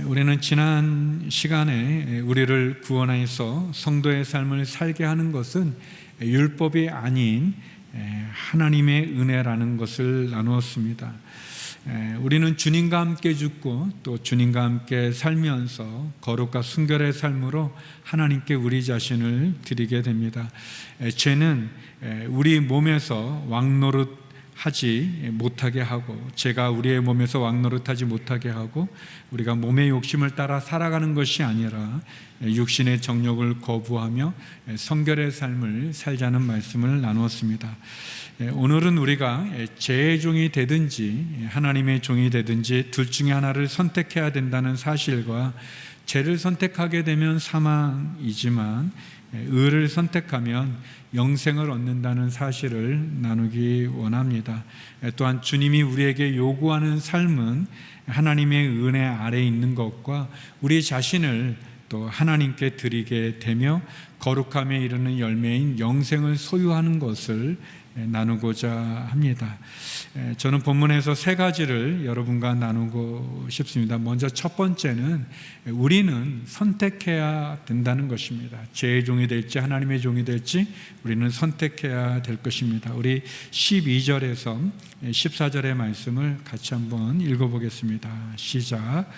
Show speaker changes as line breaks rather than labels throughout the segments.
우리는 지난 시간에 우리를 구원하여서 성도의 삶을 살게 하는 것은 율법이 아닌 하나님의 은혜라는 것을 나누었습니다. 우리는 주님과 함께 죽고 또 주님과 함께 살면서 거룩과 순결의 삶으로 하나님께 우리 자신을 드리게 됩니다. 죄는 우리 몸에서 왕노릇 하지 못하게 하고, 죄가 우리의 몸에서 왕노릇하지 못하게 하고, 우리가 몸의 욕심을 따라 살아가는 것이 아니라 육신의 정욕을 거부하며 성결의 삶을 살자는 말씀을 나누었습니다. 오늘은 우리가 죄의 종이 되든지 하나님의 종이 되든지 둘 중에 하나를 선택해야 된다는 사실과, 죄를 선택하게 되면 사망이지만 의를 선택하면 영생을 얻는다는 사실을 나누기 원합니다. 또한 주님이 우리에게 요구하는 삶은 하나님의 은혜 아래에 있는 것과 우리 자신을 또 하나님께 드리게 되며 거룩함에 이르는 열매인 영생을 소유하는 것을 나누고자 합니다. 저는 본문에서 세 가지를 여러분과 나누고 싶습니다. 먼저 첫 번째는 우리는 선택해야 된다는 것입니다. 죄의 종이 될지 하나님의 종이 될지 우리는 선택해야 될 것입니다. 우리 12절에서 14절의 말씀을 같이 한번 읽어보겠습니다. 시작.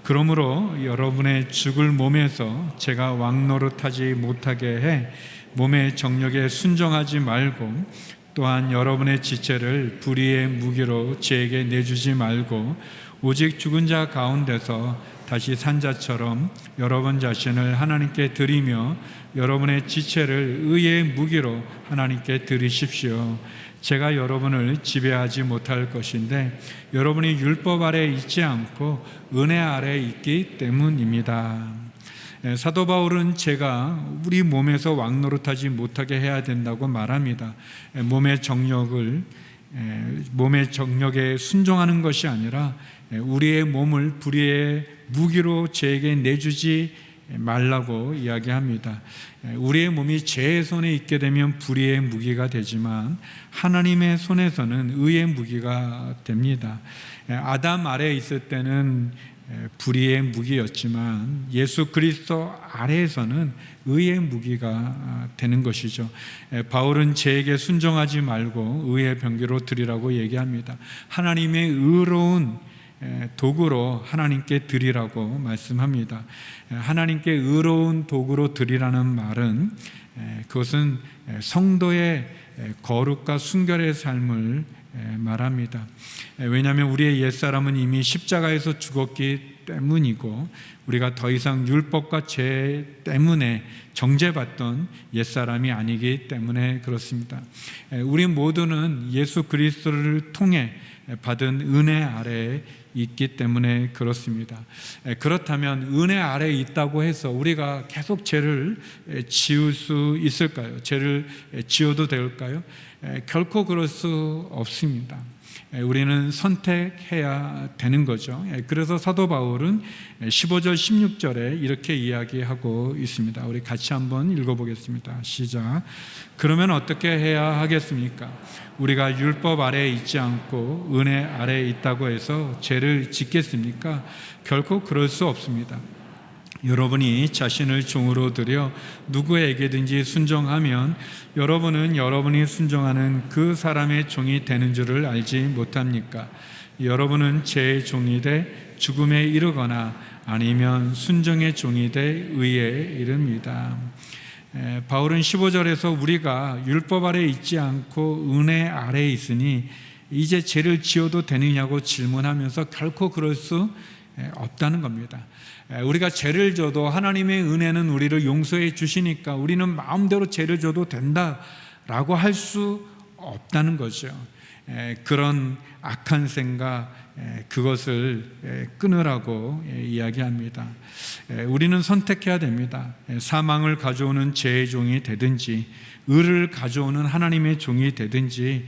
그러므로 여러분의 죽을 몸에서 죄가 왕노릇하지 못하게 해 몸의 정욕에 순종하지 말고, 또한 여러분의 지체를 불의의 무기로 죄에게 내주지 말고, 오직 죽은 자 가운데서 다시 산 자처럼 여러분 자신을 하나님께 드리며 여러분의 지체를 의의 무기로 하나님께 드리십시오. 제가 여러분을 지배하지 못할 것인데 여러분이 율법 아래 있지 않고 은혜 아래 있기 때문입니다. 사도 바울은 죄가 우리 몸에서 왕노릇하지 못하게 해야 된다고 말합니다. 몸의 정욕에 순종하는 것이 아니라 우리의 몸을 불의의 무기로 죄에게 내주지 말라고 이야기합니다. 우리의 몸이 죄의 손에 있게 되면 불의의 무기가 되지만 하나님의 손에서는 의의 무기가 됩니다. 아담 아래에 있을 때는 불의의 무기였지만 예수 그리스도 아래에서는 의의 무기가 되는 것이죠. 바울은 죄에게 순종하지 말고 의의 병기로 드리라고 얘기합니다. 하나님의 의로운 도구로 하나님께 드리라고 말씀합니다. 하나님께 의로운 도구로 드리라는 말은 그것은 성도의 거룩과 순결의 삶을 말합니다. 왜냐하면 우리의 옛사람은 이미 십자가에서 죽었기 때문이고, 우리가 더 이상 율법과 죄 때문에 정죄받던 옛사람이 아니기 때문에 그렇습니다. 우리 모두는 예수 그리스도를 통해 받은 은혜 아래에 있기 때문에 그렇습니다. 그렇다면 은혜 아래에 있다고 해서 우리가 계속 죄를 지을 수 있을까요? 죄를 지어도 될까요? 결코 그럴 수 없습니다. 우리는 선택해야 되는 거죠. 그래서 사도 바울은 15절 16절에 이렇게 이야기하고 있습니다. 우리 같이 한번 읽어보겠습니다. 시작. 그러면 어떻게 해야 하겠습니까? 우리가 율법 아래에 있지 않고 은혜 아래에 있다고 해서 죄를 짓겠습니까? 결코 그럴 수 없습니다. 여러분이 자신을 종으로 들여 누구에게든지 순종하면 여러분은 여러분이 순종하는 그 사람의 종이 되는 줄을 알지 못합니까? 여러분은 죄의 종이 돼 죽음에 이르거나 아니면 순종의 종이 돼 의에 이릅니다. 바울은 15절에서 우리가 율법 아래 있지 않고 은혜 아래에 있으니 이제 죄를 지어도 되느냐고 질문하면서 결코 그럴 수 없다는 겁니다. 우리가 죄를 져도 하나님의 은혜는 우리를 용서해 주시니까 우리는 마음대로 죄를 져도 된다라고 할 수 없다는 거죠. 그런 악한 생각, 그것을 끊으라고 이야기합니다. 우리는 선택해야 됩니다. 사망을 가져오는 죄의 종이 되든지 의를 가져오는 하나님의 종이 되든지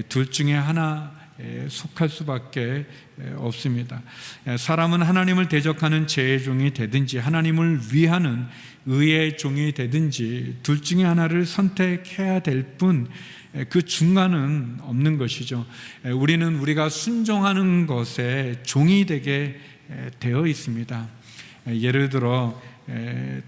둘 중에 하나 속할 수밖에 없습니다. 사람은 하나님을 대적하는 죄의 종이 되든지 하나님을 위하는 의의 종이 되든지 둘 중에 하나를 선택해야 될 뿐 그 중간은 없는 것이죠. 우리는 우리가 순종하는 것에 종이 되게 되어 있습니다. 예를 들어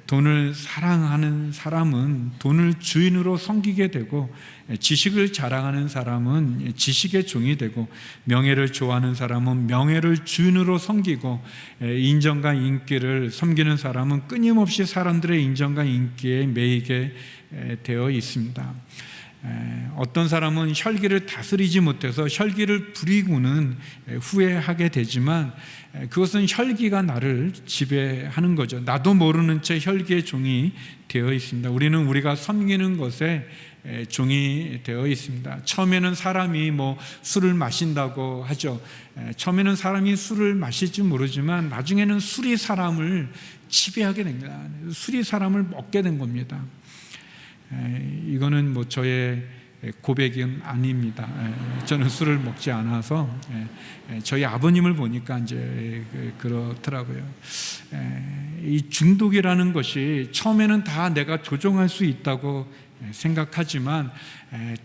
돈을 사랑하는 사람은 돈을 주인으로 섬기게 되고, 지식을 자랑하는 사람은 지식의 종이 되고, 명예를 좋아하는 사람은 명예를 주인으로 섬기고, 인정과 인기를 섬기는 사람은 끊임없이 사람들의 인정과 인기에 매이게 되어 있습니다. 어떤 사람은 혈기를 다스리지 못해서 혈기를 부리고는 후회하게 되지만, 그것은 혈기가 나를 지배하는 거죠. 나도 모르는 채 혈기의 종이 되어 있습니다. 우리는 우리가 섬기는 것에 종이 되어 있습니다. 처음에는 사람이 술을 마신다고 하죠. 처음에는 사람이 술을 마실지 모르지만 나중에는 술이 사람을 지배하게 됩니다. 술이 사람을 먹게 된 겁니다. 이거는 저의 고백은 아닙니다. 저는 술을 먹지 않아서 저희 아버님을 보니까 이제 그렇더라고요. 이 중독이라는 것이 처음에는 다 내가 조종할 수 있다고 생각하지만,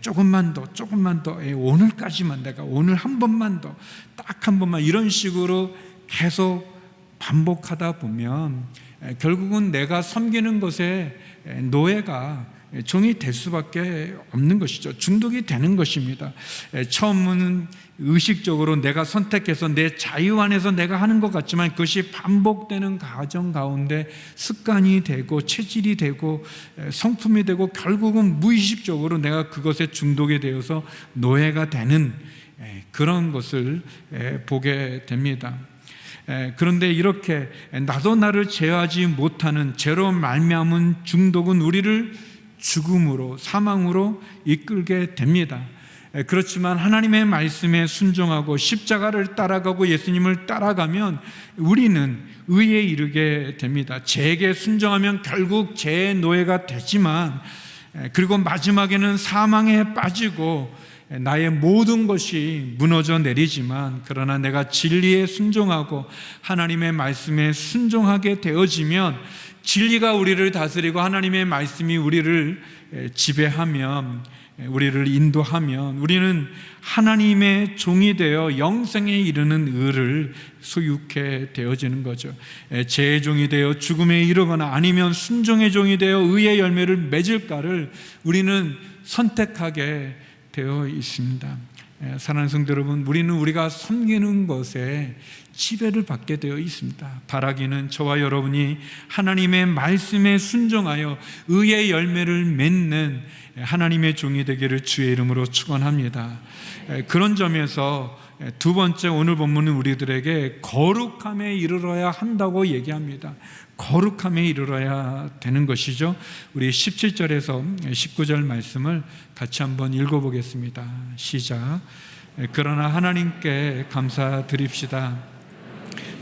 조금만 더 오늘까지만, 내가 오늘 한 번만 더, 딱 한 번만, 이런 식으로 계속 반복하다 보면 결국은 내가 섬기는 것에 노예가, 종이 될 수밖에 없는 것이죠. 중독이 되는 것입니다. 처음은 의식적으로 내가 선택해서 내 자유 안에서 내가 하는 것 같지만, 그것이 반복되는 과정 가운데 습관이 되고 체질이 되고 성품이 되고, 결국은 무의식적으로 내가 그것에 중독이 되어서 노예가 되는 그런 것을 보게 됩니다. 그런데 이렇게 나도 나를 제어하지 못하는 죄로 말미암은 중독은 우리를 죽음으로, 사망으로 이끌게 됩니다. 그렇지만 하나님의 말씀에 순종하고 십자가를 따라가고 예수님을 따라가면 우리는 의에 이르게 됩니다. 죄에게 순종하면 결국 죄의 노예가 되지만, 그리고 마지막에는 사망에 빠지고 나의 모든 것이 무너져 내리지만, 그러나 내가 진리에 순종하고 하나님의 말씀에 순종하게 되어지면, 진리가 우리를 다스리고 하나님의 말씀이 우리를 지배하면, 우리를 인도하면 우리는 하나님의 종이 되어 영생에 이르는 의를 소유케 되어지는 거죠. 죄의 종이 되어 죽음에 이르거나 아니면 순종의 종이 되어 의의 열매를 맺을까를 우리는 선택하게 되어 있습니다. 사랑하는 성도 여러분, 우리는 우리가 섬기는 것에 지배를 받게 되어 있습니다. 바라기는 저와 여러분이 하나님의 말씀에 순종하여 의의 열매를 맺는 하나님의 종이 되기를 주의 이름으로 축원합니다. 그런 점에서 두 번째, 오늘 본문은 우리들에게 거룩함에 이르러야 한다고 얘기합니다. 거룩함에 이르러야 되는 것이죠. 우리 17절에서 19절 말씀을 같이 한번 읽어보겠습니다. 시작. 그러나 하나님께 감사드립시다.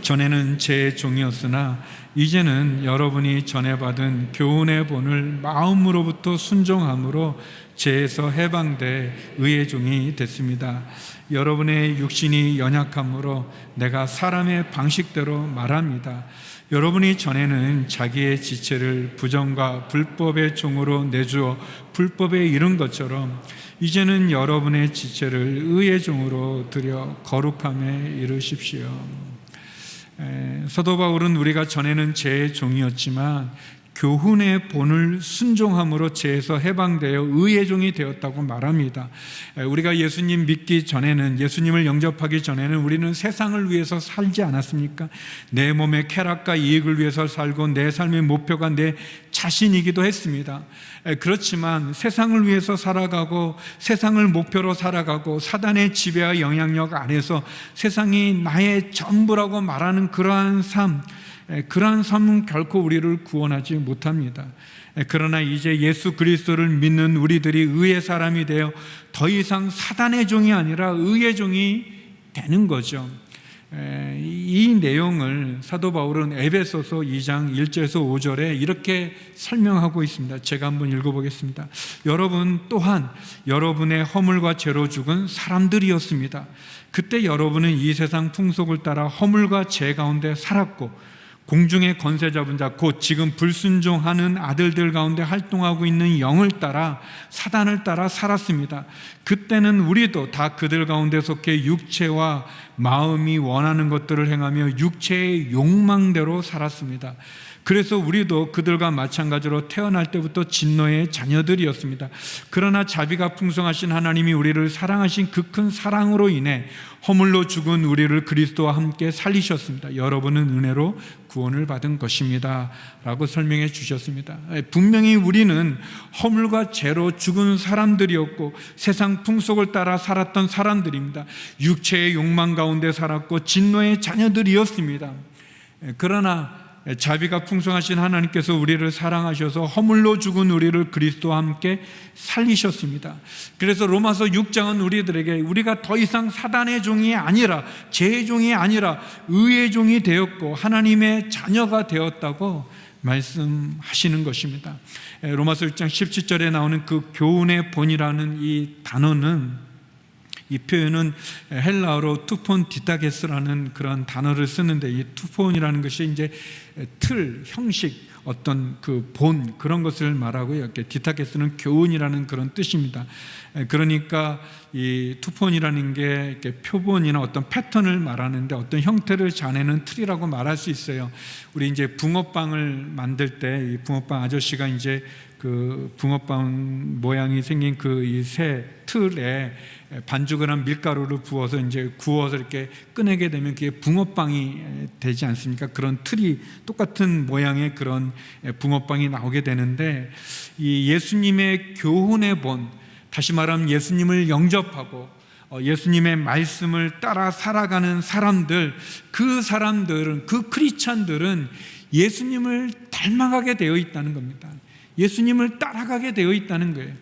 전에는 제 종이었으나 이제는 여러분이 전에 받은 교훈의 본을 마음으로부터 순종함으로 죄에서 해방돼 의의 종이 됐습니다. 여러분의 육신이 연약함으로 내가 사람의 방식대로 말합니다. 여러분이 전에는 자기의 지체를 부정과 불법의 종으로 내주어 불법에 이른 것처럼 이제는 여러분의 지체를 의의 종으로 들여 거룩함에 이르십시오. 사도 바울은 우리가 전에는 죄의 종이었지만 교훈의 본을 순종함으로 죄에서 해방되어 의의 종이 되었다고 말합니다. 우리가 예수님 믿기 전에는, 예수님을 영접하기 전에는 우리는 세상을 위해서 살지 않았습니까? 내 몸의 쾌락과 이익을 위해서 살고 내 삶의 목표가 내 자신이기도 했습니다. 그렇지만 세상을 위해서 살아가고 세상을 목표로 살아가고 사단의 지배와 영향력 아래서 세상이 나의 전부라고 말하는 그러한 삶은 결코 우리를 구원하지 못합니다. 그러나 이제 예수 그리스도를 믿는 우리들이 의의 사람이 되어 더 이상 사단의 종이 아니라 의의 종이 되는 거죠. 이 내용을 사도 바울은 에베소서 2장 1절에서 5절에 이렇게 설명하고 있습니다. 제가 한번 읽어보겠습니다. 여러분 또한 여러분의 허물과 죄로 죽은 사람들이었습니다. 그때 여러분은 이 세상 풍속을 따라 허물과 죄 가운데 살았고 공중의 권세 잡은 자, 곧 지금 불순종하는 아들들 가운데 활동하고 있는 영을 따라, 사단을 따라 살았습니다. 그때는 우리도 다 그들 가운데 속해 육체와 마음이 원하는 것들을 행하며 육체의 욕망대로 살았습니다. 그래서 우리도 그들과 마찬가지로 태어날 때부터 진노의 자녀들이었습니다. 그러나 자비가 풍성하신 하나님이 우리를 사랑하신 그 큰 사랑으로 인해 허물로 죽은 우리를 그리스도와 함께 살리셨습니다. 여러분은 은혜로 구원을 받은 것입니다 라고 설명해 주셨습니다. 분명히 우리는 허물과 죄로 죽은 사람들이었고 세상 풍속을 따라 살았던 사람들입니다. 육체의 욕망 가운데 살았고 진노의 자녀들이었습니다. 그러나 자비가 풍성하신 하나님께서 우리를 사랑하셔서 허물로 죽은 우리를 그리스도와 함께 살리셨습니다. 그래서 로마서 6장은 우리들에게 우리가 더 이상 사단의 종이 아니라, 죄의 종이 아니라 의의 종이 되었고 하나님의 자녀가 되었다고 말씀하시는 것입니다. 로마서 6장 17절에 나오는 그 교훈의 본이라는 이 단어는, 이 표현은 헬라어로 투폰 디타게스라는 그런 단어를 쓰는데, 이 투폰이라는 것이 이제 틀, 형식, 어떤 그 본, 그런 것을 말하고요. 디타게스는 교훈이라는 그런 뜻입니다. 그러니까 이 투폰이라는 게 이렇게 표본이나 어떤 패턴을 말하는데 어떤 형태를 자내는 틀이라고 말할 수 있어요. 우리 이제 붕어빵을 만들 때 이 붕어빵 아저씨가 이제 그 붕어빵 모양이 생긴 그 이 새 틀에 반죽을 한 밀가루를 부어서 이제 구워서 이렇게 꺼내게 되면 그게 붕어빵이 되지 않습니까? 그런 틀이 똑같은 모양의 그런 붕어빵이 나오게 되는데, 이 예수님의 교훈의 본, 다시 말하면 예수님을 영접하고 예수님의 말씀을 따라 살아가는 사람들, 그 사람들은, 그 크리스찬들은 예수님을 닮아가게 되어 있다는 겁니다. 예수님을 따라가게 되어 있다는 거예요.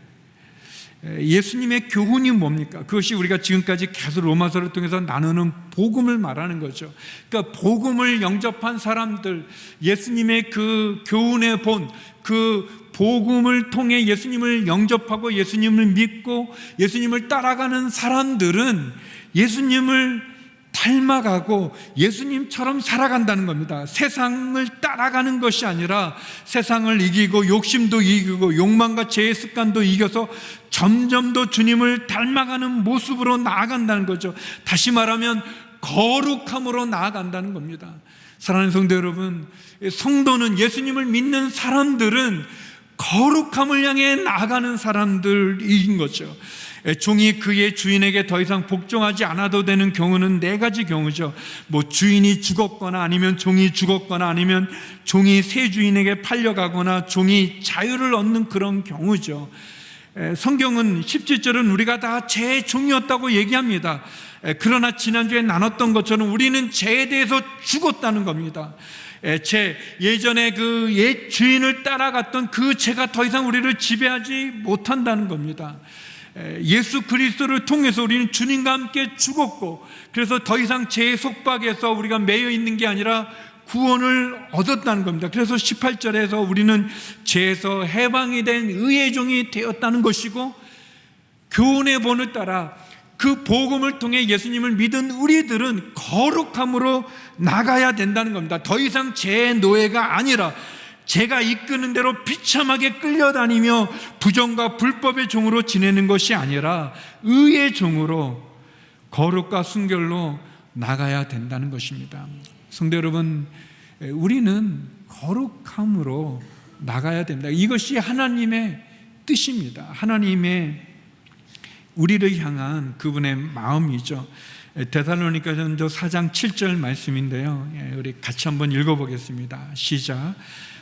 예수님의 교훈이 뭡니까? 그것이 우리가 지금까지 계속 로마서를 통해서 나누는 복음을 말하는 거죠. 그러니까 복음을 영접한 사람들, 예수님의 그 교훈의 본, 그 복음을 통해 예수님을 영접하고 예수님을 믿고 예수님을 따라가는 사람들은 예수님을 닮아가고 예수님처럼 살아간다는 겁니다. 세상을 따라가는 것이 아니라 세상을 이기고 욕심도 이기고 욕망과 죄의 습관도 이겨서 점점 더 주님을 닮아가는 모습으로 나아간다는 거죠. 다시 말하면 거룩함으로 나아간다는 겁니다. 사랑하는 성도 여러분, 성도는, 예수님을 믿는 사람들은 거룩함을 향해 나아가는 사람들인 거죠. 종이 그의 주인에게 더 이상 복종하지 않아도 되는 경우는 네 가지 경우죠. 뭐 주인이 죽었거나, 아니면 종이 죽었거나, 아니면 종이 새 주인에게 팔려가거나, 종이 자유를 얻는 그런 경우죠. 성경은 17절은 우리가 다 죄의 종이었다고 얘기합니다. 그러나 지난주에 나눴던 것처럼 우리는 죄에 대해서 죽었다는 겁니다. 예전에 그 옛 주인을 따라갔던 그 죄가 더 이상 우리를 지배하지 못한다는 겁니다. 예수 그리스도를 통해서 우리는 주님과 함께 죽었고, 그래서 더 이상 죄의 속박에서 우리가 매여 있는 게 아니라 구원을 얻었다는 겁니다. 그래서 18절에서 우리는 죄에서 해방이 된 의의 종이 되었다는 것이고, 교훈의 본을 따라 그 복음을 통해 예수님을 믿은 우리들은 거룩함으로 나가야 된다는 겁니다. 더 이상 죄의 노예가 아니라 죄가 이끄는 대로 비참하게 끌려다니며 부정과 불법의 종으로 지내는 것이 아니라 의의 종으로, 거룩과 순결로 나가야 된다는 것입니다. 성도 여러분, 우리는 거룩함으로 나가야 됩니다. 이것이 하나님의 뜻입니다. 하나님의 우리를 향한 그분의 마음이죠. 데살로니가전서 4장 7절 말씀인데요, 우리 같이 한번 읽어보겠습니다. 시작.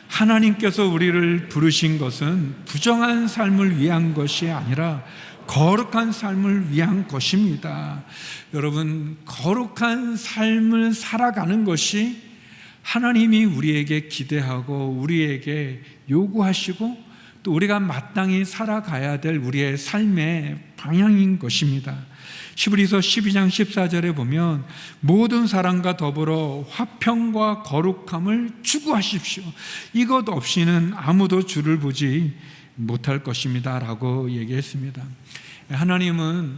하나님께서 우리를 부르신 것은 부정한 삶을 위한 것이 아니라 거룩한 삶을 위한 것입니다. 여러분, 거룩한 삶을 살아가는 것이 하나님이 우리에게 기대하고 우리에게 요구하시고 또 우리가 마땅히 살아가야 될 우리의 삶의 방향인 것입니다. 히브리서 12장 14절에 보면 모든 사람과 더불어 화평과 거룩함을 추구하십시오. 이것 없이는 아무도 주를 보지 못할 것입니다 라고 얘기했습니다. 하나님은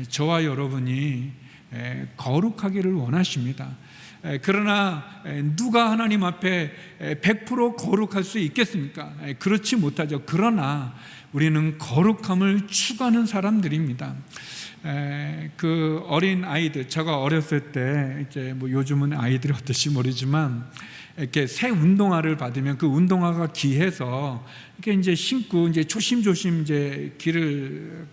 저와 여러분이 거룩하기를 원하십니다. 그러나 누가 하나님 앞에 100% 거룩할 수 있겠습니까? 그렇지 못하죠. 그러나 우리는 거룩함을 추구하는 사람들입니다. 그 어린 아이들, 제가 어렸을 때 이제 뭐 요즘은 아이들이 어떨지 모르지만 이렇게 새 운동화를 받으면 그 운동화가 귀해서 이렇게 이제 신고 이제 조심조심 이제 길을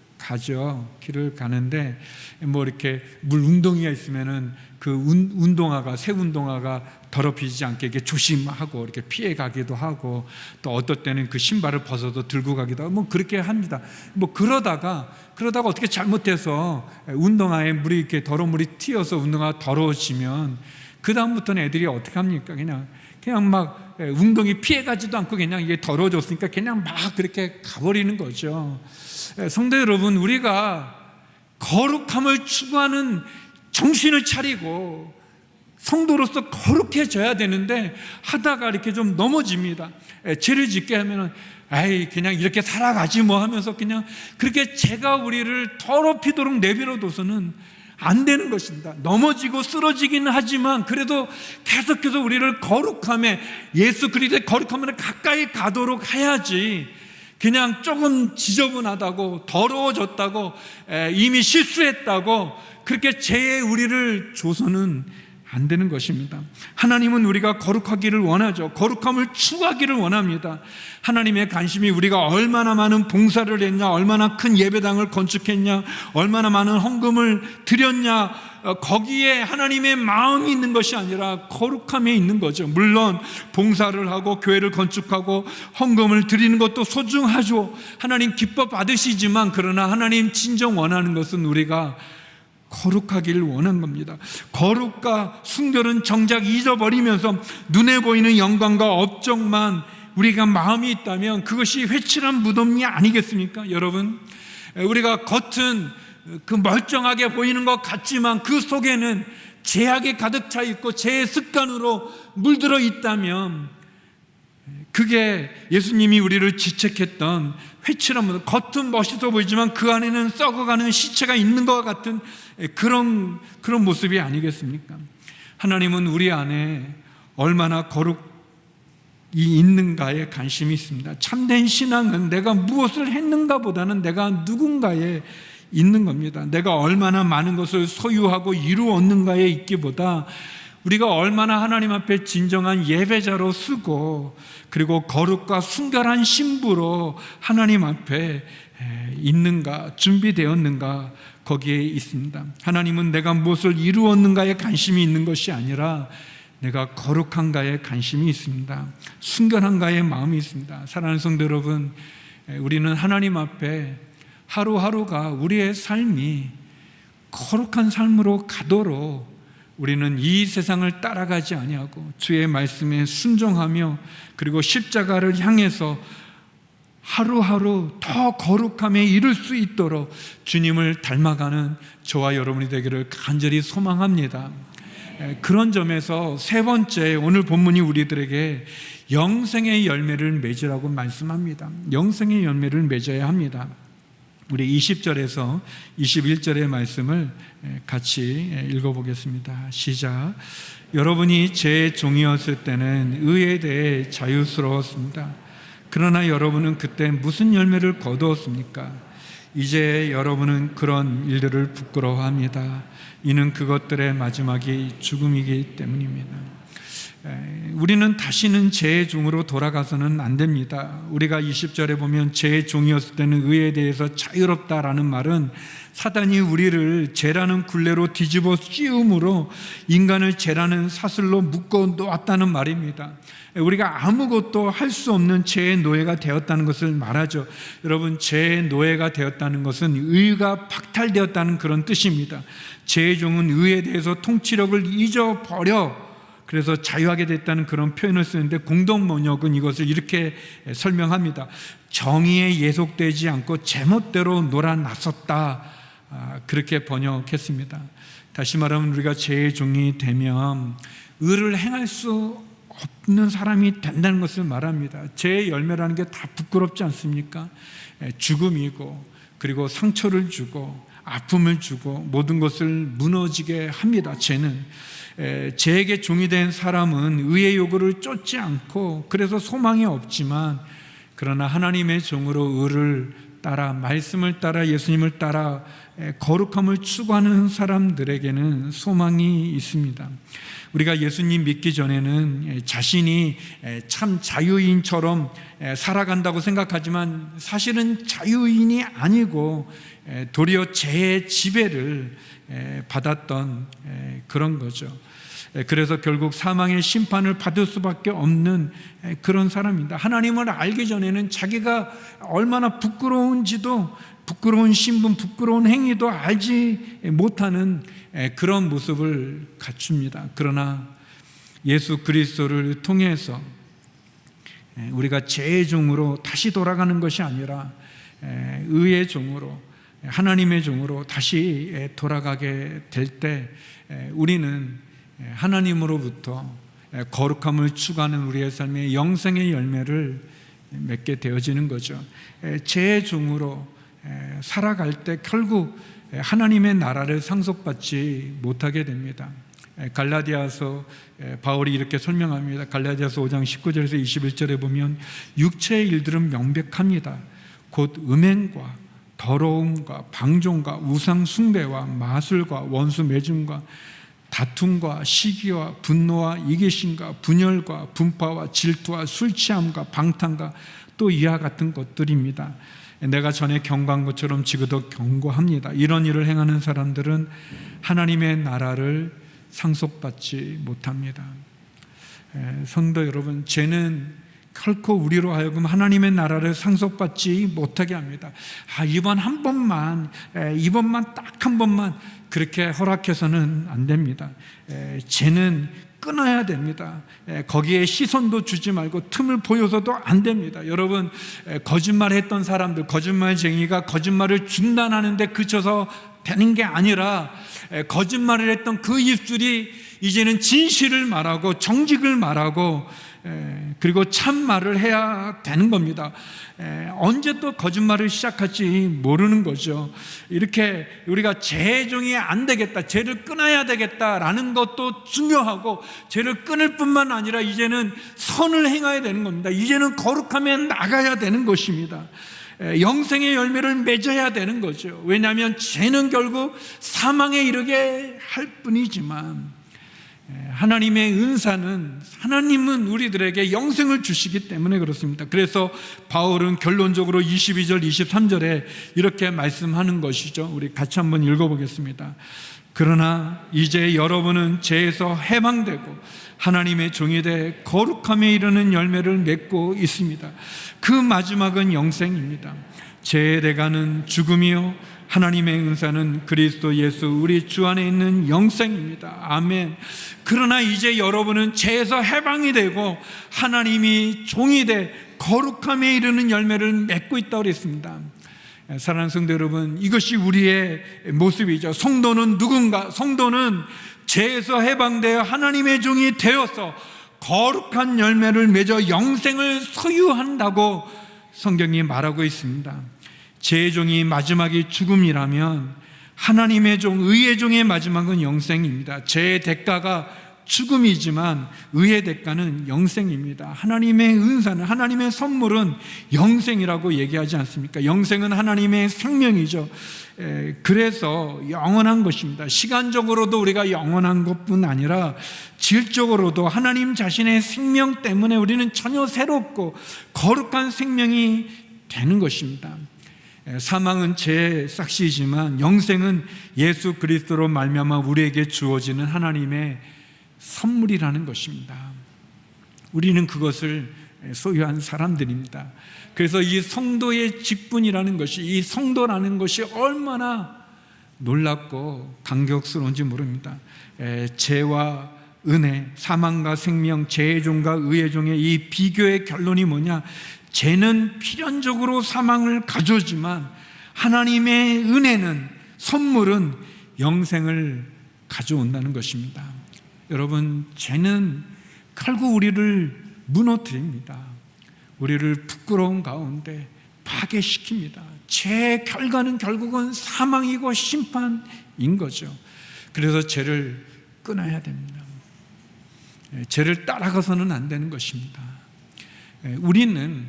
가는데 뭐 이렇게 물 웅덩이가 있으면은 그 운동화가 새 운동화가 더럽히지 않게 이렇게 조심하고 이렇게 피해 가기도 하고 또 어떨 때는 그 신발을 벗어도 들고 가기도 하고 뭐 그렇게 합니다. 뭐 그러다가 어떻게 잘못해서 운동화에 물이 이렇게 더러운 물이 튀어서 운동화가 더러워지면 그 다음부터는 애들이 어떻게 합니까? 그냥 막 웅덩이 피해 가지도 않고 그냥 이게 더러워졌으니까 그냥 막 그렇게 가버리는 거죠. 성도 여러분, 우리가 거룩함을 추구하는 정신을 차리고 성도로서 거룩해져야 되는데 하다가 이렇게 좀 넘어집니다. 죄를 짓게 하면은 그냥 이렇게 살아가지 뭐 하면서 그냥 그렇게 죄가 우리를 더럽히도록 내버려둬서는 안 되는 것입니다. 넘어지고 쓰러지기는 하지만 그래도 계속해서 우리를 거룩함에, 예수 그리스도의 거룩함에 가까이 가도록 해야지, 그냥 조금 지저분하다고 더러워졌다고 이미 실수했다고 그렇게 죄에 우리를 줘서는 안 되는 것입니다. 하나님은 우리가 거룩하기를 원하죠. 거룩함을 추구하기를 원합니다. 하나님의 관심이 우리가 얼마나 많은 봉사를 했냐, 얼마나 큰 예배당을 건축했냐, 얼마나 많은 헌금을 드렸냐, 거기에 하나님의 마음이 있는 것이 아니라 거룩함에 있는 거죠. 물론 봉사를 하고 교회를 건축하고 헌금을 드리는 것도 소중하죠. 하나님 기뻐 받으시지만 그러나 하나님 진정 원하는 것은 우리가 거룩하기를 원한 겁니다. 거룩과 순결은 정작 잊어버리면서 눈에 보이는 영광과 업적만 우리가 마음이 있다면 그것이 회칠한 무덤이 아니겠습니까? 여러분, 우리가 겉은 그 멀쩡하게 보이는 것 같지만 그 속에는 죄악이 가득 차 있고 죄의 습관으로 물들어 있다면 그게 예수님이 우리를 지책했던 회칠한 무덤, 겉은 멋있어 보이지만 그 안에는 썩어가는 시체가 있는 것 같은 그런 모습이 아니겠습니까? 하나님은 우리 안에 얼마나 거룩이 있는가에 관심이 있습니다. 참된 신앙은 내가 무엇을 했는가 보다는 내가 누군가에 있는 겁니다. 내가 얼마나 많은 것을 소유하고 이루었는가에 있기보다 우리가 얼마나 하나님 앞에 진정한 예배자로 쓰고 그리고 거룩과 순결한 신부로 하나님 앞에 있는가, 준비되었는가, 거기에 있습니다. 하나님은 내가 무엇을 이루었는가에 관심이 있는 것이 아니라 내가 거룩한가에 관심이 있습니다. 순결한가에 마음이 있습니다. 사랑하는 성도 여러분, 우리는 하나님 앞에 하루하루가 우리의 삶이 거룩한 삶으로 가도록 우리는 이 세상을 따라가지 아니하고 주의 말씀에 순종하며 그리고 십자가를 향해서 하루하루 더 거룩함에 이를 수 있도록 주님을 닮아가는 저와 여러분이 되기를 간절히 소망합니다. 그런 점에서 세 번째, 오늘 본문이 우리들에게 영생의 열매를 맺으라고 말씀합니다. 영생의 열매를 맺어야 합니다. 우리 20절에서 21절의 말씀을 같이 읽어보겠습니다. 시작. 여러분이 제 종이었을 때는 의에 대해 자유스러웠습니다. 그러나 여러분은 그때 무슨 열매를 거두었습니까? 이제 여러분은 그런 일들을 부끄러워합니다. 이는 그것들의 마지막이 죽음이기 때문입니다. 우리는 다시는 죄의 종으로 돌아가서는 안 됩니다. 우리가 20절에 보면 죄의 종이었을 때는 의에 대해서 자유롭다라는 말은 사단이 우리를 죄라는 굴레로 뒤집어 씌움으로 인간을 죄라는 사슬로 묶어 놓았다는 말입니다. 우리가 아무것도 할 수 없는 죄의 노예가 되었다는 것을 말하죠. 여러분, 죄의 노예가 되었다는 것은 의가 박탈되었다는 그런 뜻입니다. 죄의 종은 의에 대해서 통치력을 잊어버려 그래서 자유하게 됐다는 그런 표현을 쓰는데 공동번역은 이것을 이렇게 설명합니다. 정의에 예속되지 않고 제멋대로 놀아났었다, 그렇게 번역했습니다. 다시 말하면 우리가 죄의 종이 되면 의를 행할 수 없는 사람이 된다는 것을 말합니다. 죄의 열매라는 게 다 부끄럽지 않습니까? 죽음이고 그리고 상처를 주고 아픔을 주고 모든 것을 무너지게 합니다. 죄는. 죄에게 종이 된 사람은 의의 요구를 쫓지 않고 그래서 소망이 없지만, 그러나 하나님의 종으로 의를 따라 말씀을 따라 예수님을 따라 거룩함을 추구하는 사람들에게는 소망이 있습니다. 우리가 예수님 믿기 전에는 자신이 참 자유인처럼 살아간다고 생각하지만 사실은 자유인이 아니고 도리어 죄의 지배를 받았던 그런 거죠. 그래서 결국 사망의 심판을 받을 수밖에 없는 그런 사람입니다. 하나님을 알기 전에는 자기가 얼마나 부끄러운지도, 부끄러운 신분, 부끄러운 행위도 알지 못하는 그런 모습을 갖춥니다. 그러나 예수 그리스도를 통해서 우리가 죄의 종으로 다시 돌아가는 것이 아니라 의의 종으로, 하나님의 종으로 다시 돌아가게 될 때 우리는 하나님으로부터 거룩함을 추구하는 우리의 삶의 영생의 열매를 맺게 되어지는 거죠. 죄의 종으로 살아갈 때 결국 하나님의 나라를 상속받지 못하게 됩니다. 갈라디아서 바울이 이렇게 설명합니다. 갈라디아서 5장 19절에서 21절에 보면 육체의 일들은 명백합니다. 곧 음행과 더러움과 방종과 우상 숭배와 마술과 원수 매증과 다툼과 시기와 분노와 이기심과 분열과 분파와 질투와 술 취함과 방탕과 또 이와 같은 것들입니다. 내가 전에 경고한 것처럼 지금도 경고합니다. 이런 일을 행하는 사람들은 하나님의 나라를 상속받지 못합니다. 성도 여러분, 죄는 결코 우리로 하여금 하나님의 나라를 상속받지 못하게 합니다. 이번 한 번만, 이번만 딱 한 번만 그렇게 허락해서는 안 됩니다. 죄는 끊어야 됩니다. 거기에 시선도 주지 말고 틈을 보여서도 안 됩니다. 여러분, 거짓말했던 사람들, 거짓말쟁이가 거짓말을 중단하는데 그쳐서 되는 게 아니라 거짓말을 했던 그 입술이 이제는 진실을 말하고 정직을 말하고 그리고 참말을 해야 되는 겁니다. 언제 또 거짓말을 시작할지 모르는 거죠. 이렇게 우리가 죄의 종이 안 되겠다, 죄를 끊어야 되겠다라는 것도 중요하고, 죄를 끊을 뿐만 아니라 이제는 선을 행해야 되는 겁니다. 이제는 거룩함에 나가야 되는 것입니다. 영생의 열매를 맺어야 되는 거죠. 왜냐하면 죄는 결국 사망에 이르게 할 뿐이지만 하나님의 은사는, 하나님은 우리들에게 영생을 주시기 때문에 그렇습니다. 그래서 바울은 결론적으로 22절 23절에 이렇게 말씀하는 것이죠. 우리 같이 한번 읽어보겠습니다. 그러나 이제 여러분은 죄에서 해방되고 하나님의 종이 돼 거룩함에 이르는 열매를 맺고 있습니다. 그 마지막은 영생입니다. 죄의 대가는 죽음이요 하나님의 은사는 그리스도 예수 우리 주 안에 있는 영생입니다. 아멘. 그러나 이제 여러분은 죄에서 해방이 되고 하나님이 종이 돼 거룩함에 이르는 열매를 맺고 있다고 그랬습니다. 사랑하는 성도 여러분, 이것이 우리의 모습이죠. 성도는 누군가? 성도는 죄에서 해방되어 하나님의 종이 되어서 거룩한 열매를 맺어 영생을 소유한다고 성경이 말하고 있습니다. 죄의 종이 마지막이 죽음이라면 하나님의 종, 의의 종의 마지막은 영생입니다. 죄의 대가가 죽음이지만 의의 대가는 영생입니다. 하나님의 은사는, 하나님의 선물은 영생이라고 얘기하지 않습니까? 영생은 하나님의 생명이죠. 그래서 영원한 것입니다. 시간적으로도 우리가 영원한 것뿐 아니라 질적으로도 하나님 자신의 생명 때문에 우리는 전혀 새롭고 거룩한 생명이 되는 것입니다. 사망은 죄의 싹시이지만 영생은 예수 그리스도로 말미암아 우리에게 주어지는 하나님의 선물이라는 것입니다. 우리는 그것을 소유한 사람들입니다. 그래서 이 성도의 직분이라는 것이, 이 성도라는 것이 얼마나 놀랍고 감격스러운지 모릅니다. 죄와 은혜, 사망과 생명, 죄의 종과 의의 종의 이 비교의 결론이 뭐냐? 죄는 필연적으로 사망을 가져오지만 하나님의 은혜는, 선물은 영생을 가져온다는 것입니다. 여러분, 죄는 결국 우리를 무너뜨립니다. 우리를 부끄러운 가운데 파괴시킵니다. 죄의 결과는 결국은 사망이고 심판인 거죠. 그래서 죄를 끊어야 됩니다. 죄를 따라가서는 안 되는 것입니다. 우리는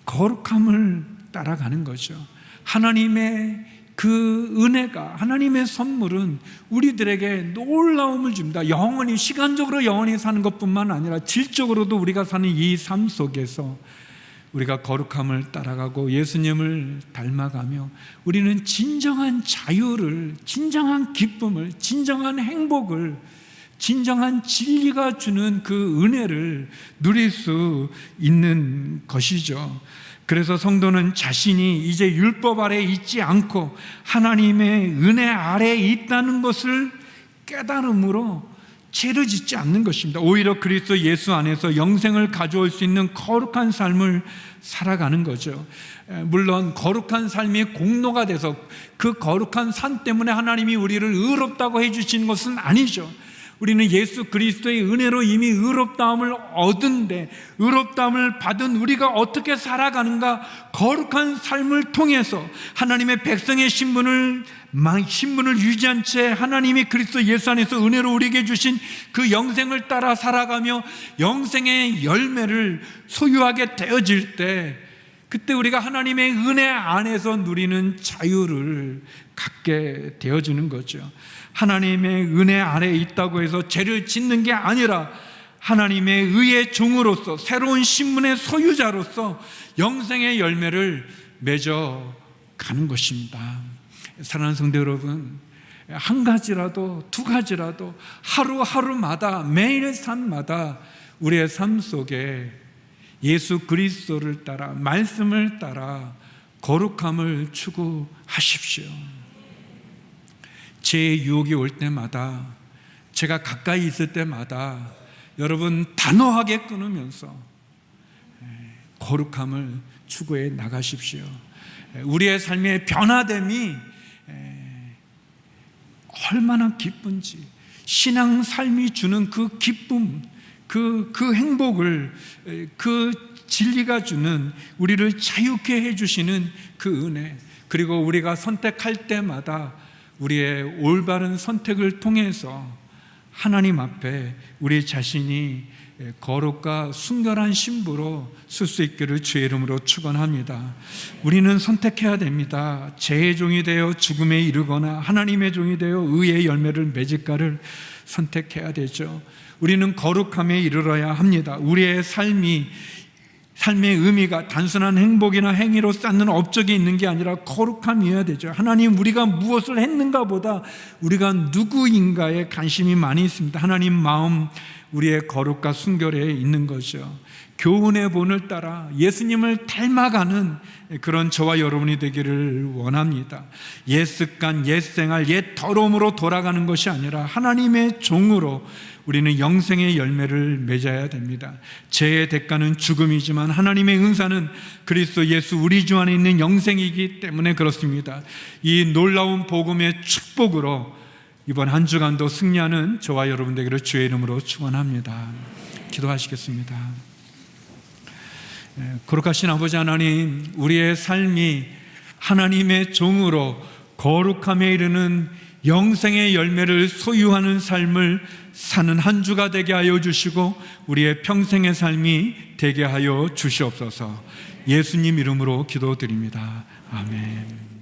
거룩함을 따라가는 거죠. 하나님의 그 은혜가, 하나님의 선물은 우리들에게 놀라움을 줍니다. 영원히, 시간적으로 영원히 사는 것뿐만 아니라 질적으로도 우리가 사는 이 삶 속에서 우리가 거룩함을 따라가고 예수님을 닮아가며 우리는 진정한 자유를, 진정한 기쁨을, 진정한 행복을, 진정한 진리가 주는 그 은혜를 누릴 수 있는 것이죠. 그래서 성도는 자신이 이제 율법 아래에 있지 않고 하나님의 은혜 아래에 있다는 것을 깨달음으로 죄를 짓지 않는 것입니다. 오히려 그리스도 예수 안에서 영생을 가져올 수 있는 거룩한 삶을 살아가는 거죠. 물론 거룩한 삶이 공로가 돼서 그 거룩한 삶 때문에 하나님이 우리를 의롭다고 해주시는 것은 아니죠. 우리는 예수 그리스도의 은혜로 이미 의롭다함을 얻은 데, 의롭다함을 받은 우리가 어떻게 살아가는가, 거룩한 삶을 통해서 하나님의 백성의 신분을 유지한 채 하나님이 그리스도 예수 안에서 은혜로 우리에게 주신 그 영생을 따라 살아가며 영생의 열매를 소유하게 되어질 때, 그때 우리가 하나님의 은혜 안에서 누리는 자유를 갖게 되어지는 거죠. 하나님의 은혜 아래에 있다고 해서 죄를 짓는 게 아니라 하나님의 의의 종으로서, 새로운 신분의 소유자로서 영생의 열매를 맺어 가는 것입니다. 사랑하는 성도 여러분, 한 가지라도, 두 가지라도 하루하루마다, 매일 삶마다 우리의 삶 속에 예수 그리스도를 따라, 말씀을 따라 거룩함을 추구하십시오. 죄의 유혹이 올 때마다, 제가 가까이 있을 때마다 여러분 단호하게 끊으면서 거룩함을 추구해 나가십시오. 우리의 삶의 변화됨이 얼마나 기쁜지, 신앙 삶이 주는 그 기쁨, 그 행복을, 그 진리가 주는, 우리를 자유케 해주시는 그 은혜, 그리고 우리가 선택할 때마다 우리의 올바른 선택을 통해서 하나님 앞에 우리 자신이 거룩과 순결한 신부로 쓸 수 있기를 주의 이름으로 축원합니다. 우리는 선택해야 됩니다. 죄의 종이 되어 죽음에 이르거나 하나님의 종이 되어 의의 열매를 맺을까를 선택해야 되죠. 우리는 거룩함에 이르러야 합니다. 우리의 삶의 의미가 단순한 행복이나 행위로 쌓는 업적이 있는 게 아니라 거룩함이어야 되죠. 하나님, 우리가 무엇을 했는가 보다 우리가 누구인가에 관심이 많이 있습니다. 하나님 마음, 우리의 거룩과 순결에 있는 거죠. 교훈의 본을 따라 예수님을 닮아가는 그런 저와 여러분이 되기를 원합니다. 옛 습관, 옛 생활, 옛 더러움으로 돌아가는 것이 아니라 하나님의 종으로 우리는 영생의 열매를 맺어야 됩니다. 죄의 대가는 죽음이지만 하나님의 은사는 그리스도 예수 우리 주 안에 있는 영생이기 때문에 그렇습니다. 이 놀라운 복음의 축복으로 이번 한 주간도 승리하는 저와 여러분 되기를 주의 이름으로 축원합니다. 기도하시겠습니다. 거룩하신 아버지 하나님, 우리의 삶이 하나님의 종으로 거룩함에 이르는 영생의 열매를 소유하는 삶을 사는 한 주가 되게 하여 주시고 우리의 평생의 삶이 되게 하여 주시옵소서. 예수님 이름으로 기도드립니다. 아멘.